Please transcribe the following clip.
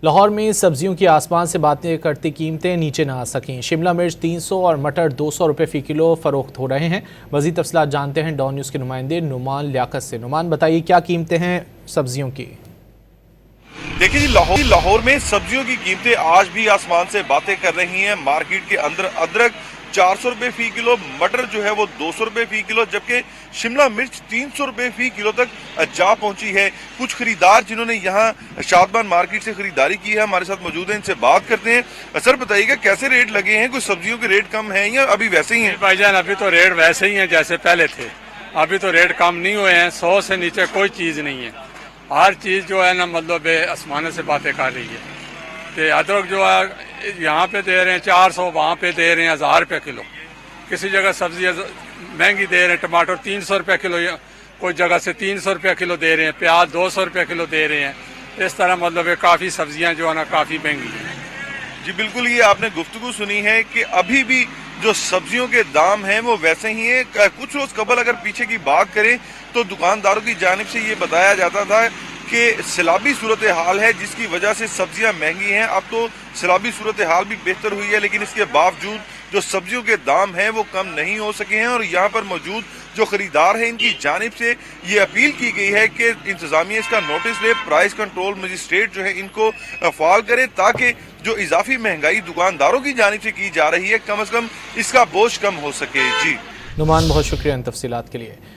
لاہور میں سبزیوں کی آسمان سے باتیں کرتی قیمتیں نیچے نہ آ سکیں۔ شملہ مرچ 300 اور مٹر 200 روپے فی کلو فروخت ہو رہے ہیں۔ مزید تفصیلات جانتے ہیں ڈان نیوز کے نمائندے نعمان لیاقت سے۔ نعمان، بتائیے کیا قیمتیں ہیں سبزیوں کی؟ دیکھیں جی، لاہور میں سبزیوں کی قیمتیں آج بھی آسمان سے باتیں کر رہی ہیں۔ مارکیٹ کے اندر ادرک 400 روپے فی کلو، مٹر جو ہے وہ 200 روپے فی کلو، جبکہ شملہ مرچ 300 روپے فی کلو تک جا پہنچی ہے۔ کچھ خریدار جنہوں نے یہاں شادمان مارکیٹ سے خریداری کی ہے ہمارے ساتھ موجود ہیں، ان سے بات کرتے ہیں۔ سر بتائیے گا کیسے ریٹ لگے ہیں؟ کچھ سبزیوں کے ریٹ کم ہیں یا ابھی ویسے ہی ہیں؟ بھائی جان ابھی تو ریٹ ویسے ہی ہیں جیسے پہلے تھے، ابھی تو ریٹ کم نہیں ہوئے ہیں۔ 100 سے نیچے کوئی چیز نہیں ہے، ہر چیز جو ہے نا مطلب آسمانے سے باتیں کر رہی ہے۔ کہ ادرک جو ہے یہاں پہ دے رہے ہیں 400، وہاں پہ دے رہے ہیں 1000 روپے کلو۔ کسی جگہ سبزی مہنگی دے رہے ہیں، ٹماٹر 300 روپے کلو، کوئی جگہ سے 300 روپے کلو دے رہے ہیں، پیاز 200 روپے کلو دے رہے ہیں۔ اس طرح مطلب کافی سبزیاں جو ہے نا کافی مہنگی ہیں۔ جی بالکل، یہ آپ نے گفتگو سنی ہے کہ ابھی بھی جو سبزیوں کے دام ہیں وہ ویسے ہی ہیں۔ کچھ روز قبل اگر پیچھے کی بات کریں تو دکانداروں کی جانب سے یہ بتایا جاتا تھا کہ سیلابی صورتحال ہے جس کی وجہ سے سبزیاں مہنگی ہیں۔ اب تو سیلابی صورتحال بھی بہتر ہوئی ہے، لیکن اس کے باوجود جو سبزیوں کے دام ہیں وہ کم نہیں ہو سکے ہیں۔ اور یہاں پر موجود جو خریدار ہیں ان کی جانب سے یہ اپیل کی گئی ہے کہ انتظامیہ اس کا نوٹس لے، پرائس کنٹرول مجسٹریٹ جو ہے ان کو فعال کرے، تاکہ جو اضافی مہنگائی دکانداروں کی جانب سے کی جا رہی ہے کم از کم اس کا بوجھ کم ہو سکے۔ جی نعمان، بہت شکریہ ان تفصیلات کے لیے۔